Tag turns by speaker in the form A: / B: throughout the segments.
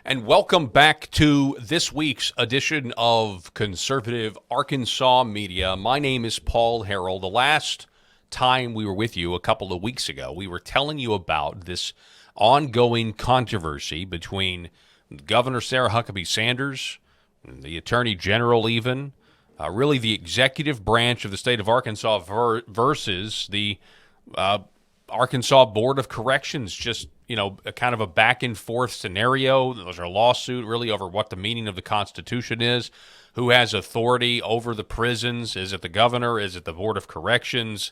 A: And welcome back to this week's edition of Conservative Arkansas Media. My name is Paul Harrell. The last time we were with you a couple of weeks ago, we were telling you about this ongoing controversy between Governor Sarah Huckabee Sanders, the Attorney General even, really the executive branch of the state of Arkansas versus the Arkansas Board of Corrections, just, a kind of a back and forth scenario. There's a lawsuit really over what the meaning of the Constitution is, who has authority over the prisons. Is it the governor? Is it the Board of Corrections?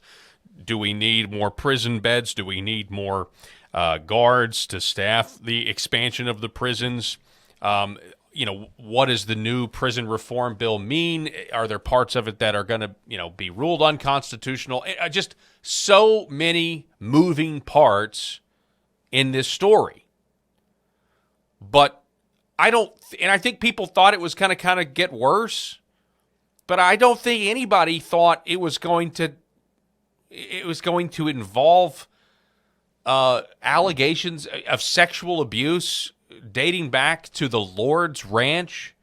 A: Do we need more prison beds? Do we need more guards to staff the expansion of the prisons? What does the new prison reform bill mean? Are there parts of it that are going to, be ruled unconstitutional? Just so many moving parts in this story. But I think people thought it was going to kind of get worse, but I don't think anybody thought it was going to involve allegations of sexual abuse dating back to the Lord's Ranch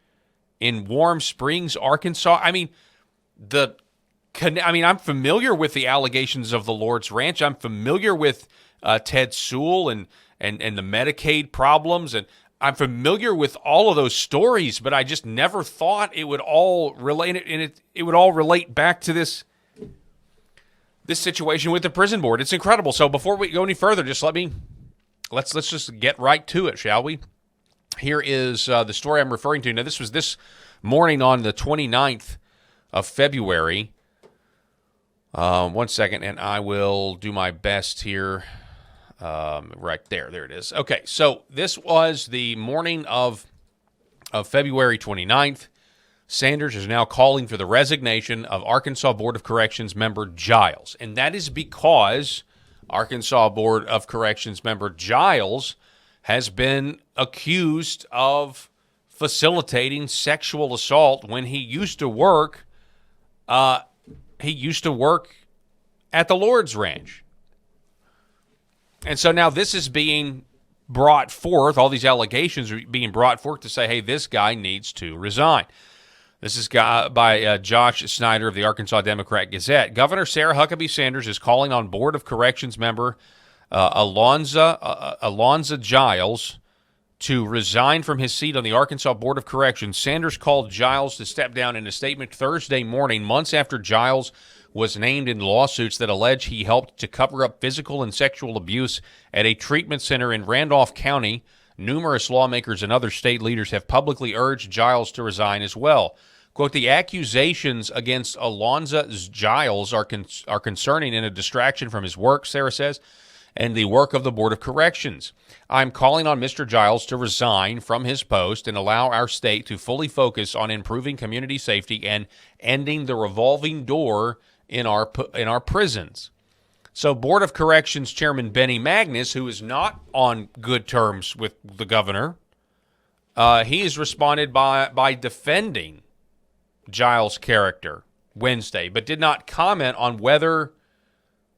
A: in Warm Springs, Arkansas. I'm familiar with the allegations of the Lord's Ranch. I'm familiar with Ted Sewell and the Medicaid problems, and I'm familiar with all of those stories, but I just never thought it would all relate, and it would all relate back to this situation with the prison board. It's incredible. So before we go any further, let's just get right to it, shall we? Here is the story I'm referring to. Now, this was this morning on the 29th of February. One second, and I will do my best here. Right there. There it is. Okay, so this was the morning of February 29th. Sanders is now calling for the resignation of Arkansas Board of Corrections member Giles, and that is because Arkansas Board of Corrections member Giles has been accused of facilitating sexual assault when he used to work. He used to work at the Lord's Ranch. And so now this is being brought forth, all these allegations are being brought forth to say, hey, this guy needs to resign. This is by Josh Snyder of the Arkansas Democrat Gazette. Governor Sarah Huckabee Sanders is calling on Board of Corrections member Alonza Giles to resign from his seat on the Arkansas Board of Corrections. Sanders called Giles to step down in a statement Thursday morning, months after Giles was named in lawsuits that allege he helped to cover up physical and sexual abuse at a treatment center in Randolph County. Numerous lawmakers and other state leaders have publicly urged Giles to resign as well. Quote, the accusations against Alonza Giles are concerning and a distraction from his work, Sarah says, and the work of the Board of Corrections. I'm calling on Mr. Giles to resign from his post and allow our state to fully focus on improving community safety and ending the revolving door in our prisons. So Board of Corrections Chairman Benny Magnus, who is not on good terms with the governor, he has responded by defending Giles' character Wednesday, but did not comment on whether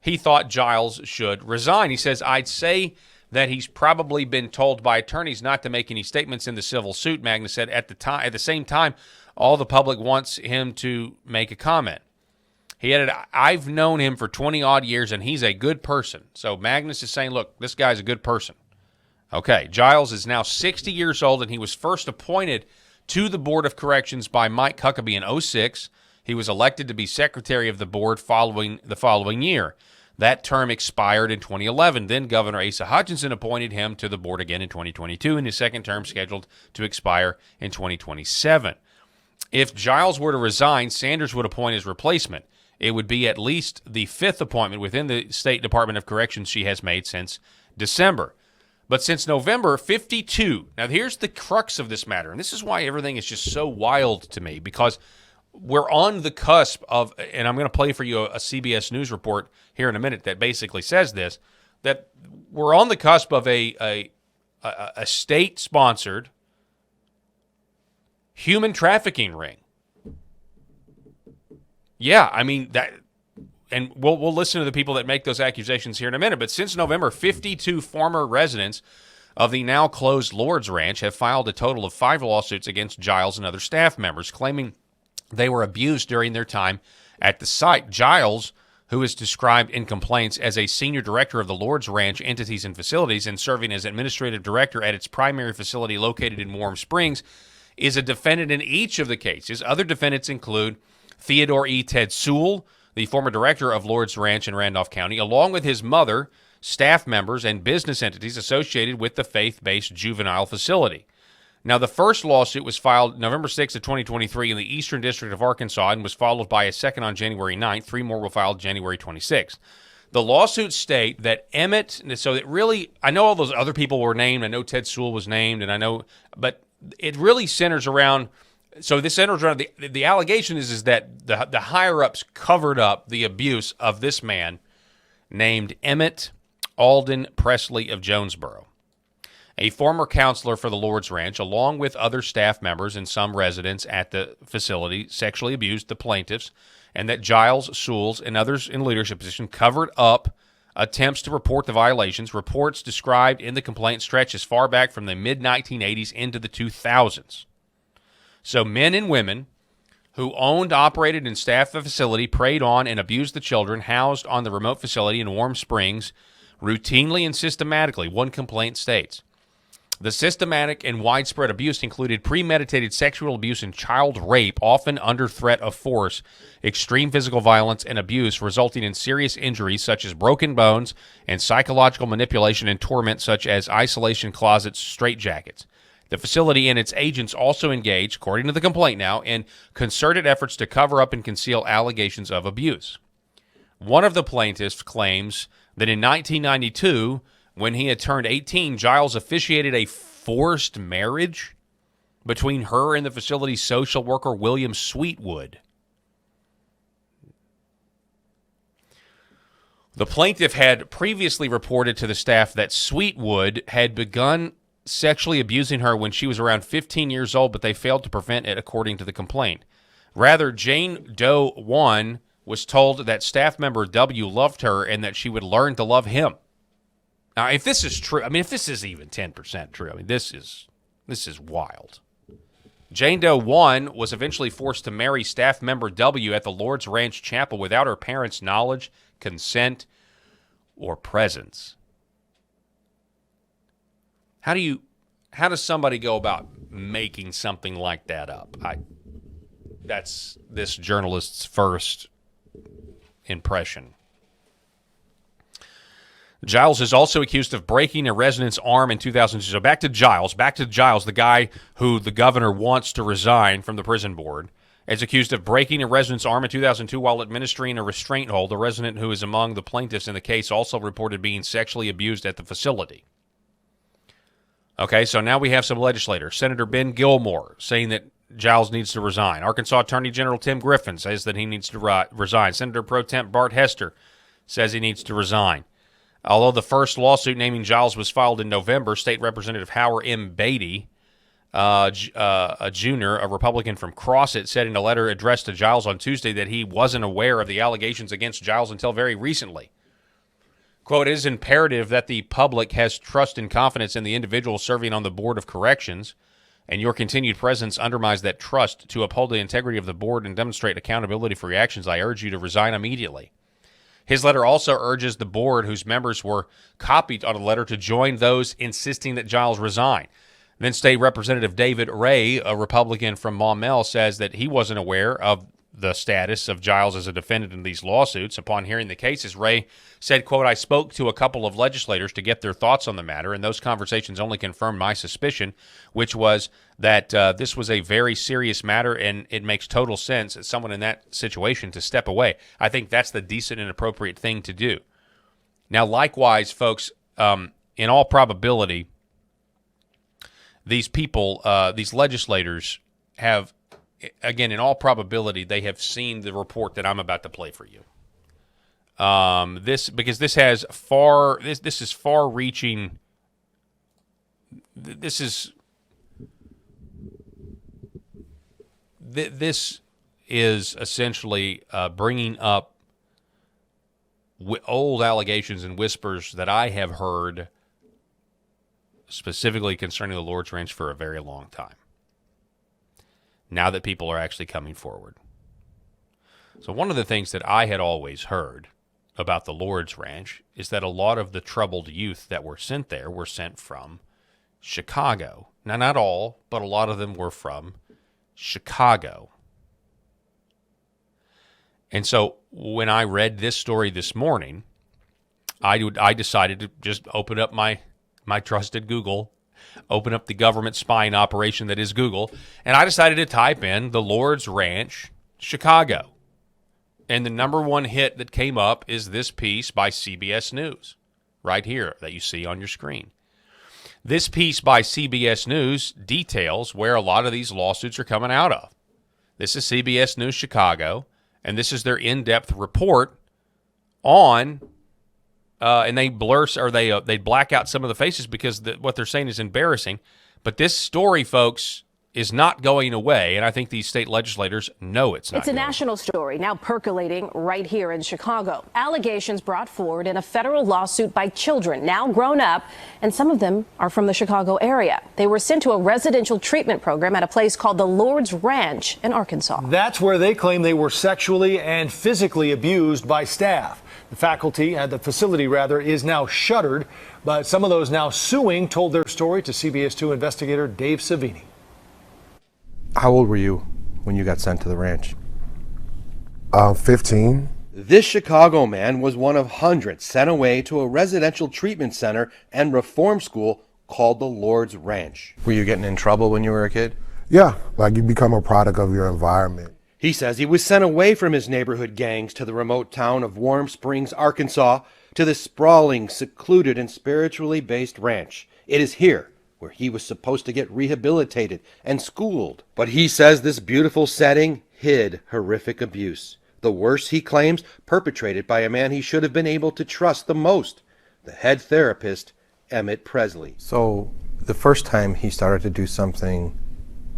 A: he thought Giles should resign. He says, I'd say that he's probably been told by attorneys not to make any statements in the civil suit, Magnus said. At the same time, all the public wants him to make a comment. He added, I've known him for 20-odd years, and he's a good person. So Magnus is saying, look, this guy's a good person. Okay, Giles is now 60 years old, and he was first appointed to the Board of Corrections by Mike Huckabee in 2006. He was elected to be secretary of the board the following year. That term expired in 2011. Then Governor Asa Hutchinson appointed him to the board again in 2022, and his second term scheduled to expire in 2027. If Giles were to resign, Sanders would appoint his replacement. It would be at least the fifth appointment within the State Department of Corrections she has made since December. But since November, 52. Now, here's the crux of this matter, and this is why everything is just so wild to me, because we're on the cusp of, and I'm going to play for you a CBS News report here in a minute that basically says this, that we're on the cusp of a state-sponsored human trafficking ring. Yeah, I mean, that, and we'll listen to the people that make those accusations here in a minute, but since November, 52 former residents of the now closed Lord's Ranch have filed a total of 5 lawsuits against Giles and other staff members, claiming they were abused during their time at the site. Giles, who is described in complaints as a senior director of the Lord's Ranch entities and facilities and serving as administrative director at its primary facility located in Warm Springs, is a defendant in each of the cases. Other defendants include Theodore E. Ted Sewell, the former director of Lord's Ranch in Randolph County, along with his mother, staff members, and business entities associated with the faith-based juvenile facility. Now, the first lawsuit was filed November 6th of 2023 in the Eastern District of Arkansas and was followed by a second on January 9th. 3 more were filed January 26th. The lawsuits state that Emmett, so it really, I know all those other people were named. I know Ted Sewell was named, and I know, but it really centers around, so this centers around, the allegation is that the higher-ups covered up the abuse of this man named Emmett Alden Presley of Jonesboro. A former counselor for the Lord's Ranch, along with other staff members and some residents at the facility, sexually abused the plaintiffs, and that Giles, Sewell, and others in leadership position covered up attempts to report the violations. Reports described in the complaint stretch as far back from the mid-1980s into the 2000s. So men and women who owned, operated, and staffed the facility preyed on and abused the children housed on the remote facility in Warm Springs routinely and systematically, one complaint states. The systematic and widespread abuse included premeditated sexual abuse and child rape, often under threat of force, extreme physical violence, and abuse resulting in serious injuries such as broken bones and psychological manipulation and torment such as isolation closets, straitjackets. The facility and its agents also engaged, according to the complaint now, in concerted efforts to cover up and conceal allegations of abuse. One of the plaintiffs claims that in 1992, when he had turned 18, Giles officiated a forced marriage between her and the facility's social worker, William Sweetwood. The plaintiff had previously reported to the staff that Sweetwood had begun sexually abusing her when she was around 15 years old, but they failed to prevent it, according to the complaint. Rather, Jane Doe 1 was told that staff member W loved her and that she would learn to love him. Now, if this is true, I mean, if this is even 10% true, I mean, this is wild. Jane Doe 1 was eventually forced to marry staff member W at the Lord's Ranch Chapel without her parents' knowledge, consent, or presence. How does somebody go about making something like that up? That's this journalist's first impression. Giles is also accused of breaking a resident's arm in 2002. So back to Giles, the guy who the governor wants to resign from the prison board, is accused of breaking a resident's arm in 2002 while administering a restraint hold. The resident who is among the plaintiffs in the case also reported being sexually abused at the facility. Okay, so now we have some legislators. Senator Ben Gilmore saying that Giles needs to resign. Arkansas Attorney General Tim Griffin says that he needs to resign. Senator Pro Temp Bart Hester says he needs to resign. Although the first lawsuit naming Giles was filed in November, State Representative Howard M. Beatty, a junior, a Republican from Crossett, said in a letter addressed to Giles on Tuesday that he wasn't aware of the allegations against Giles until very recently. Quote, "It is imperative that the public has trust and confidence in the individual serving on the Board of Corrections, and your continued presence undermines that trust. To uphold the integrity of the board and demonstrate accountability for your actions, I urge you to resign immediately." His letter also urges the board, whose members were copied on a letter, to join those insisting that Giles resign. Then State Representative David Ray, a Republican from Maumelle, says that he wasn't aware of the status of Giles as a defendant in these lawsuits. Upon hearing the cases, Ray said, quote, "I spoke to a couple of legislators to get their thoughts on the matter, and those conversations only confirmed my suspicion, which was that this was a very serious matter, and it makes total sense as someone in that situation to step away." I think that's the decent and appropriate thing to do. Now, likewise, folks, in all probability, these people, these legislators have, again, in all probability, they have seen the report that I'm about to play for you. This is far-reaching. This is essentially bringing up old allegations and whispers that I have heard specifically concerning the Lord's Ranch for a very long time. Now that people are actually coming forward. So one of the things that I had always heard about the Lord's Ranch is that a lot of the troubled youth that were sent there were sent from Chicago. Now, not all, but a lot of them were from Chicago. And so when I read this story this morning, I decided to just open up my trusted Google, open up the government spying operation that is Google, and I decided to type in the Lord's Ranch, Chicago. And the number one hit that came up is this piece by CBS News, right here that you see on your screen. This piece by CBS News details where a lot of these lawsuits are coming out of. This is CBS News Chicago, and this is their in-depth report on, and they blur or they black out some of the faces because what they're saying is embarrassing. But this story, folks, is not going away, and I think these state legislators know it's not.
B: It's a national story now percolating right here in Chicago. Allegations brought forward in a federal lawsuit by children, now grown up, and some of them are from the Chicago area. They were sent to a residential treatment program at a place called the Lord's Ranch in Arkansas.
C: That's where they claim they were sexually and physically abused by staff. The facility is now shuttered, but some of those now suing told their story to CBS 2 investigator Dave Savini.
D: How old were you when you got sent to the ranch?
E: 15.
D: This Chicago man was one of hundreds sent away to a residential treatment center and reform school called the Lord's Ranch. Were you getting in trouble when you were a kid?
E: Yeah, like you become a product of your environment.
D: He says he was sent away from his neighborhood gangs to the remote town of Warm Springs, Arkansas, to the sprawling, secluded, and spiritually based ranch. It is here where he was supposed to get rehabilitated and schooled. But he says this beautiful setting hid horrific abuse. The worst, he claims, perpetrated by a man he should have been able to trust the most, the head therapist, Emmett Presley. So the first time he started to do something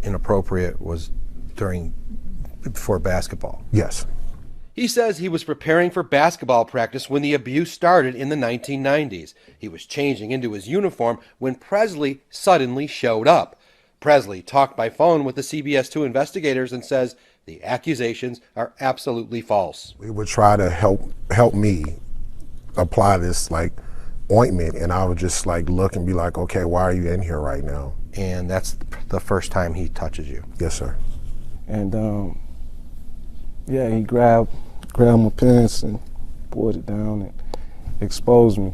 D: inappropriate was before basketball?
E: Yes.
D: He says he was preparing for basketball practice when the abuse started in the 1990s. He was changing into his uniform when Presley suddenly showed up. Presley talked by phone with the CBS 2 investigators and says the accusations are absolutely false.
E: We would try to help me apply this ointment, and I would just look and be like, okay, why are you in here right now?
D: And that's the first time he touches you?
E: Yes, sir.
F: And yeah, he grabbed my pants and pulled it down and exposed me.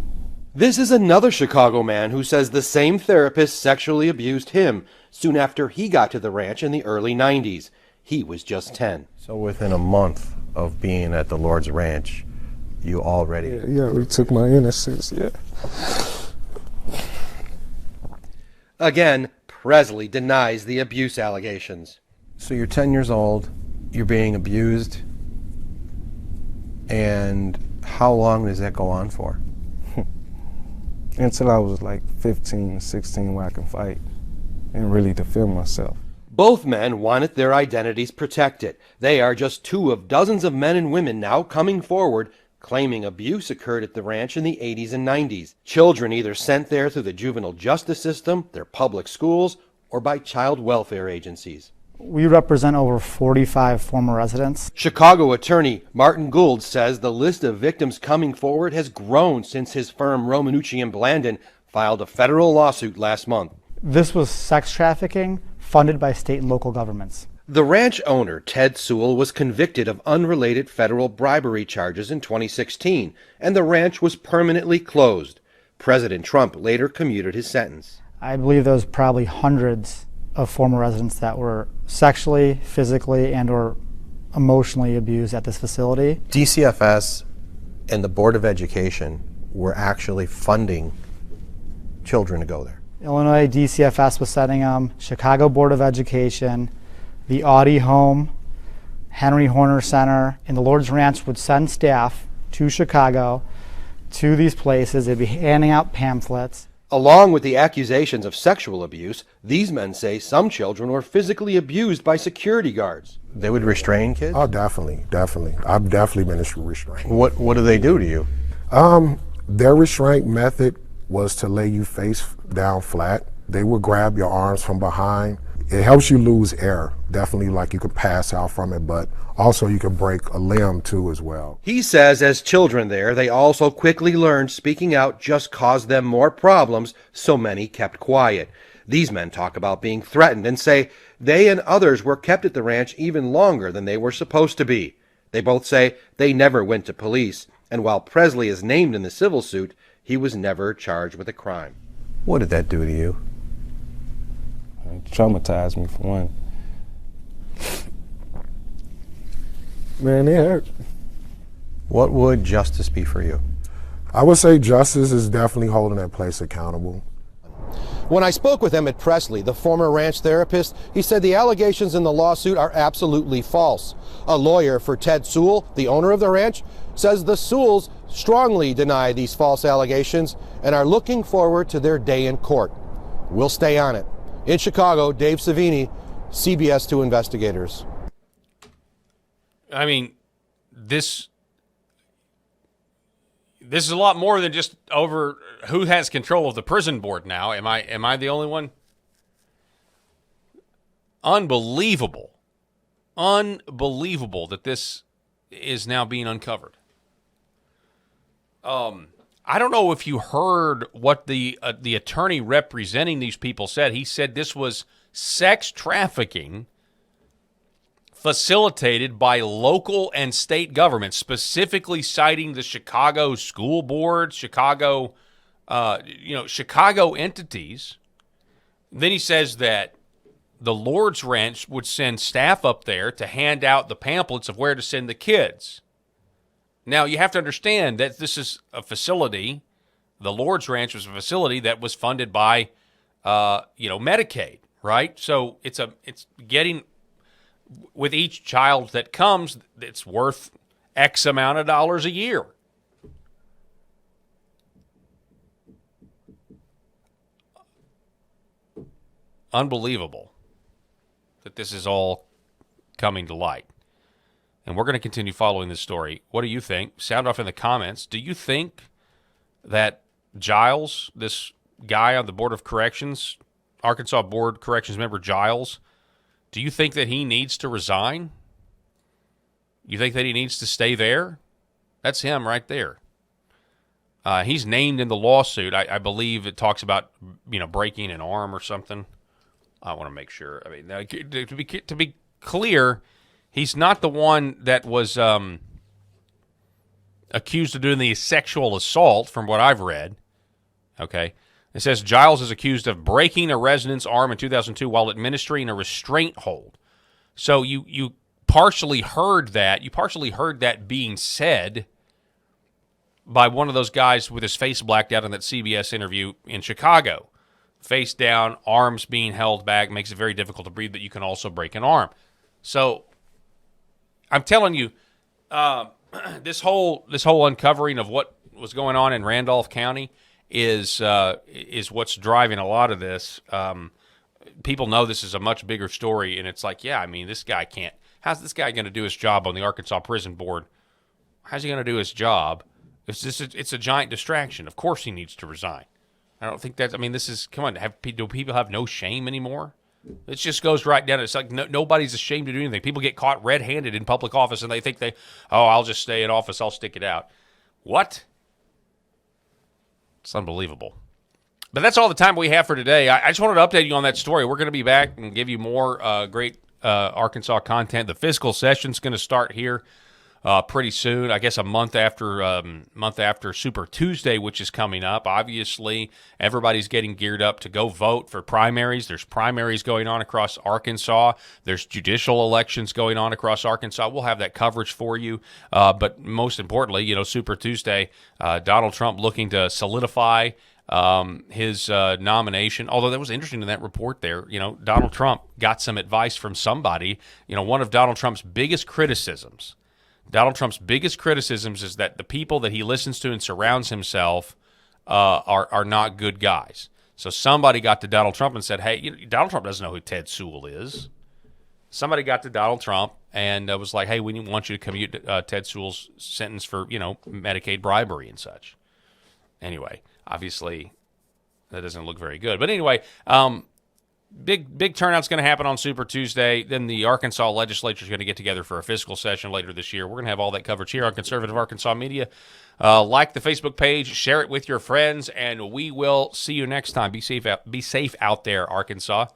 D: This is another Chicago man who says the same therapist sexually abused him soon after he got to the ranch in the early 90s. He was just 10. So within a month of being at the Lord's Ranch, you already...
F: Yeah, we took my innocence, yeah.
D: Again, Presley denies the abuse allegations. So you're 10 years old, you're being abused, and how long does that go on for?
F: Until I was 15, 16, where I can fight and really defend myself.
D: Both men wanted their identities protected. They are just two of dozens of men and women now coming forward claiming abuse occurred at the ranch in the 80s and 90s. Children either sent there through the juvenile justice system, their public schools, or by child welfare agencies.
G: We represent over 45 former residents.
D: Chicago attorney Martin Gould says the list of victims coming forward has grown since his firm Romanucci & Blandin filed a federal lawsuit last month.
G: This was sex trafficking funded by state and local governments.
D: The ranch owner, Ted Sewell, was convicted of unrelated federal bribery charges in 2016, and the ranch was permanently closed. President Trump later commuted his sentence.
G: I believe there was probably hundreds of former residents that were sexually, physically, and or emotionally abused at this facility.
D: DCFS and the Board of Education were actually funding children to go there.
G: Illinois DCFS was setting them, Chicago Board of Education, the Audi Home, Henry Horner Center, and the Lord's Ranch would send staff to Chicago to these places. They'd be handing out pamphlets.
D: Along with the accusations of sexual abuse, these men say some children were physically abused by security guards. They would restrain kids?
E: Oh, definitely. I've definitely been restrained.
D: What do they do to you?
E: Their restraint method was to lay you face down flat. They would grab your arms from behind. It helps you lose air. Definitely, like you could pass out from it, but also you could break a limb too as well.
D: He says as children there, they also quickly learned speaking out just caused them more problems, so many kept quiet. These men talk about being threatened and say they and others were kept at the ranch even longer than they were supposed to be. They both say they never went to police, and while Presley is named in the civil suit, he was never charged with a crime. What did that do to you?
F: It traumatized me, for one. Man, it hurt.
D: What would justice be for you?
E: I would say justice is definitely holding that place accountable.
D: When I spoke with Emmett Presley, the former ranch therapist, he said the allegations in the lawsuit are absolutely false. A lawyer for Ted Sewell, the owner of the ranch, says the Sewells strongly deny these false allegations and are looking forward to their day in court. We'll stay on it. In Chicago, Dave Savini, CBS 2 Investigators.
A: I mean, this is a lot more than just over who has control of the prison board now. Am I the only one? Unbelievable that this is now being uncovered. I don't know if you heard what the attorney representing these people said. He said this was sex trafficking facilitated by local and state governments, specifically citing the Chicago School Board, Chicago entities. Then he says that the Lord's Ranch would send staff up there to hand out the pamphlets of where to send the kids. Now, you have to understand that this is a facility. The Lord's Ranch was a facility that was funded by, Medicaid, right? So it's getting, with each child that comes, it's worth X amount of dollars a year. Unbelievable that this is all coming to light. And we're going to continue following this story. What do you think? Sound off in the comments. Do you think that Giles, this guy on the Board of Corrections, Arkansas Board Corrections member Giles, do you think that he needs to resign? You think that he needs to stay there? That's him right there. He's named in the lawsuit. I believe it talks about, breaking an arm or something. I want to make sure. I mean, to be clear, he's not the one that was accused of doing the sexual assault, from what I've read. Okay. It says Giles is accused of breaking a resident's arm in 2002 while administering a restraint hold. So you partially heard that. You partially heard that being said by one of those guys with his face blacked out in that CBS interview in Chicago. Face down, arms being held back, makes it very difficult to breathe, but you can also break an arm. So I'm telling you, this whole uncovering of what was going on in Randolph County is what's driving a lot of this. People know this is a much bigger story, and it's like, this guy can't. How's this guy going to do his job on the Arkansas Prison Board? How's he going to do his job? It's a giant distraction. Of course he needs to resign. I don't think that's. This is. Come on. Do people have no shame anymore? It just goes right down. It's like nobody's ashamed to do anything. People get caught red-handed in public office, and they think I'll just stay in office. I'll stick it out. What? It's unbelievable. But that's all the time we have for today. I just wanted to update you on that story. We're going to be back and give you more great Arkansas content. The fiscal session's going to start here pretty soon. I guess a month after Super Tuesday, which is coming up. Obviously, everybody's getting geared up to go vote for primaries. There's primaries going on across Arkansas. There's judicial elections going on across Arkansas. We'll have that coverage for you. But most importantly, Super Tuesday, Donald Trump looking to solidify his nomination. Although that was interesting in that report there. Donald Trump got some advice from somebody. One of Donald Trump's biggest criticisms is that the people that he listens to and surrounds himself are not good guys. So somebody got to Donald Trump and said, hey, Donald Trump doesn't know who Ted Sewell is. Somebody got to Donald Trump and was like, hey, we want you to commute Ted Sewell's sentence for, Medicaid bribery and such. Anyway, obviously, doesn't look very good. But anyway, big turnout's going to happen on Super Tuesday. Then the Arkansas legislature is going to get together for a fiscal session later this year. We're going to have all that coverage here on Conservative Arkansas Media. Like the Facebook page, share it with your friends, and we will see you next time. Be safe out there, Arkansas.